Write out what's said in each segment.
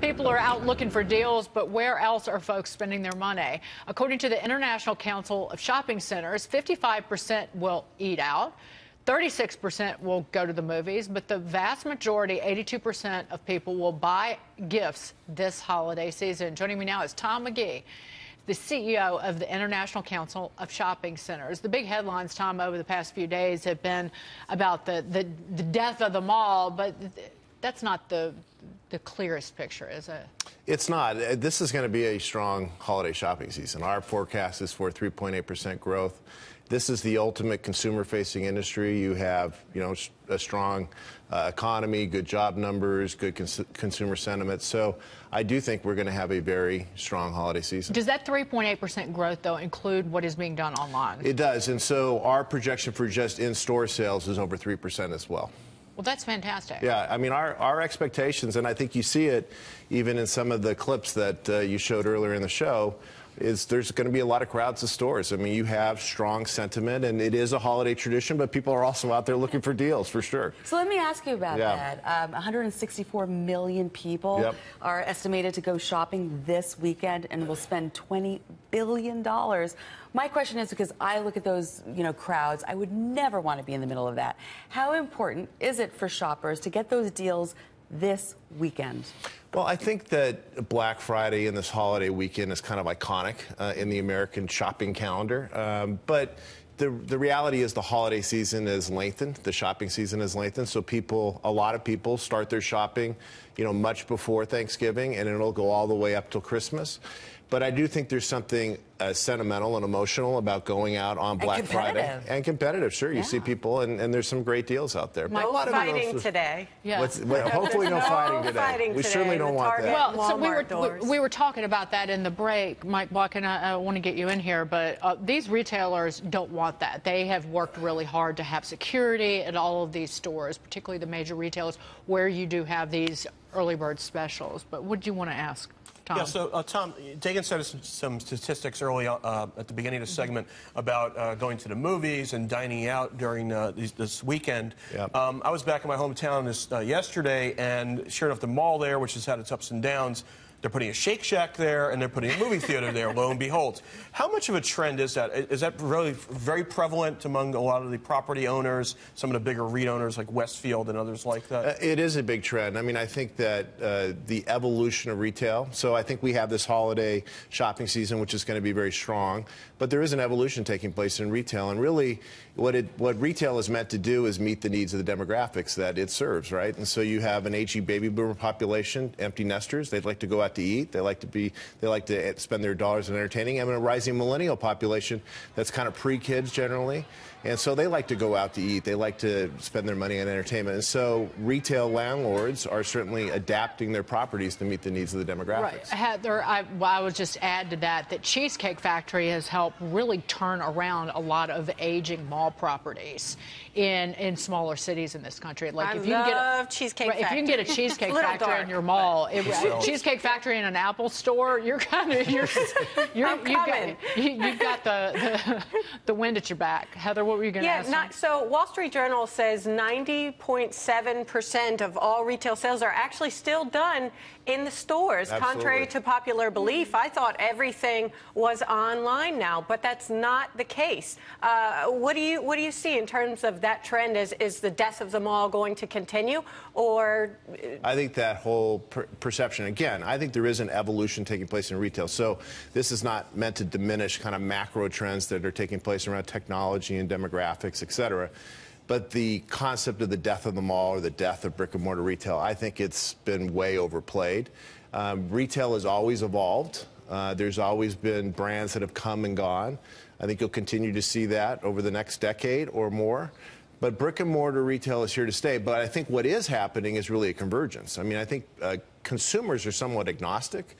People are out looking for deals, but where else are folks spending their money? According to the International Council of Shopping Centers, 55% will eat out, 36% will go to the movies, but the vast majority, 82% of people, will buy gifts this holiday season. Joining me now is Tom McGee, the CEO of the International Council of Shopping Centers. The big headlines, Tom, over the past few days have been about the death of the mall, but that's not the clearest picture, is it? It's not. This is going to be a strong holiday shopping season. Our forecast is for 3.8% growth. This is the ultimate consumer-facing industry. You have, a strong economy, good job numbers, good consumer sentiment. So I do think we're going to have a very strong holiday season. Does that 3.8% growth, though, include what is being done online? It does. And so our projection for just in-store sales is over 3% as well. Well, that's fantastic. Yeah, I mean, our expectations, and I think you see it even in some of the clips that you showed earlier in the show, is there's going to be a lot of crowds to stores. I mean, you have strong sentiment, and it is a holiday tradition, but people are also out there looking for deals, for sure. So let me ask you about that. 164 million people are estimated to go shopping this weekend and will spend $20 billion. My question is, because I look at those, crowds, I would never want to be in the middle of that. How important is it for shoppers to get those deals this weekend? Well, I think that Black Friday and this holiday weekend is kind of iconic in the American shopping calendar. But the reality is the holiday season is lengthened. The shopping season is lengthened. So a lot of people start their shopping, much before Thanksgiving, and it'll go all the way up till Christmas. But I do think there's something sentimental and emotional about going out on Black Friday. And competitive, sure. You see people, and there's some great deals out there. No fighting today. Yeah. Hopefully no fighting today. We certainly don't want that. Well, so we were talking about that in the break. Mike Buck, and I want to get you in here, but these retailers don't want that. They have worked really hard to have security at all of these stores, particularly the major retailers, where you do have these early bird specials. But what do you want to ask? Tom. Yeah, so Tom, Dagan said some statistics early at the beginning of the segment about going to the movies and dining out during this weekend. Yep. I was back in my hometown yesterday, and sure enough, the mall there, which has had its ups and downs, they're putting a Shake Shack there, and they're putting a movie theater there, lo and behold. How much of a trend is that? Is that really very prevalent among a lot of the property owners, some of the bigger REIT owners like Westfield and others like that? It is a big trend. I mean, I think that the evolution of retail, so I think we have this holiday shopping season, which is going to be very strong, but there is an evolution taking place in retail, and really what retail is meant to do is meet the needs of the demographics that it serves, right? And so you have an aging baby boomer population, empty nesters. They'd like to go out to eat. They like to spend their dollars on entertaining. And a rising millennial population that's kind of pre-kids generally. And so they like to go out to eat. They like to spend their money on entertainment. And so retail landlords are certainly adapting their properties to meet the needs of the demographics. Right. Heather, I would just add to that Cheesecake Factory has helped really turn around a lot of aging mall properties in smaller cities in this country. Like if you can get Cheesecake Factory. If you can get a Cheesecake Factory in your mall, Cheesecake Factory in an Apple store, you've got the wind at your back. Heather, what were you going to ask? So Wall Street Journal says 90.7% of all retail sales are actually still done in the stores. Absolutely. Contrary to popular belief, I thought everything was online now, but that's not the case. What do you see in terms of that trend? Is the death of the mall going to continue, or? I think that whole perception, again, I think there is an evolution taking place in retail. So this is not meant to diminish kind of macro trends that are taking place around technology and demographics, et cetera. But the concept of the death of the mall or the death of brick and mortar retail, I think it's been way overplayed. Retail has always evolved. There's always been brands that have come and gone. I think you'll continue to see that over the next decade or more. But brick and mortar retail is here to stay. But I think what is happening is really a convergence. I mean, I think consumers are somewhat agnostic.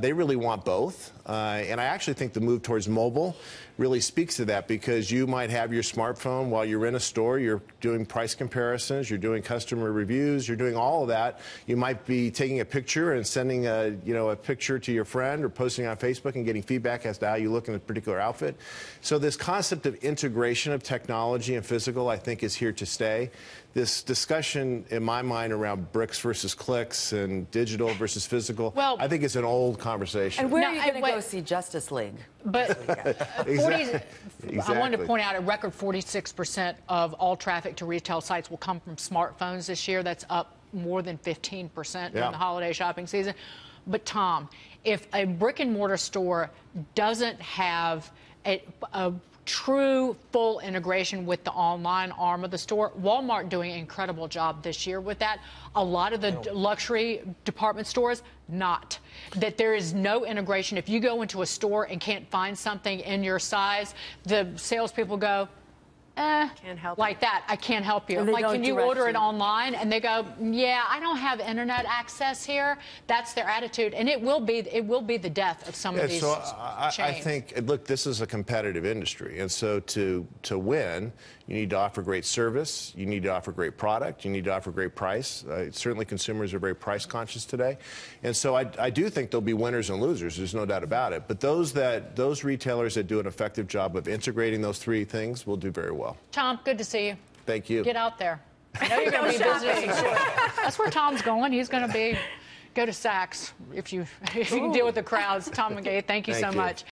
They really want both. And I actually think the move towards mobile really speaks to that, because you might have your smartphone while you're in a store, you're doing price comparisons, you're doing customer reviews, you're doing all of that. You might be taking a picture and sending a picture to your friend or posting on Facebook and getting feedback as to how you look in a particular outfit. So this concept of integration of technology and physical, I think, is here to stay. this discussion in my mind around bricks versus clicks and digital versus physical, well, I think it's an old conversation. And where are you going to go see Justice League? But Exactly. I wanted to point out a record 46% of all traffic to retail sites will come from smartphones this year. That's up more than 15% during the holiday shopping season. But Tom, if a brick and mortar store doesn't have a true full integration with the online arm of the store, Walmart doing an incredible job this year with that. A lot of the luxury department stores, not. That there is no integration. If you go into a store and can't find something in your size, the salespeople go, can't help like that. I can't help you. Like, can you order it online? And they go, yeah, I don't have internet access here. That's their attitude, and it will be the death of some of these chains. I think, look, this is a competitive industry, and so to win, you need to offer great service, you need to offer great product, you need to offer great price. Certainly, consumers are very price conscious today, and so I do think there'll be winners and losers. There's no doubt about it. But those retailers that do an effective job of integrating those three things will do very well. Tom, good to see you. Thank you. Get out there. I know you're going to be visiting. That's where Tom's going. He's going to go to Saks if you can deal with the crowds. Tom McGee, thank you so much.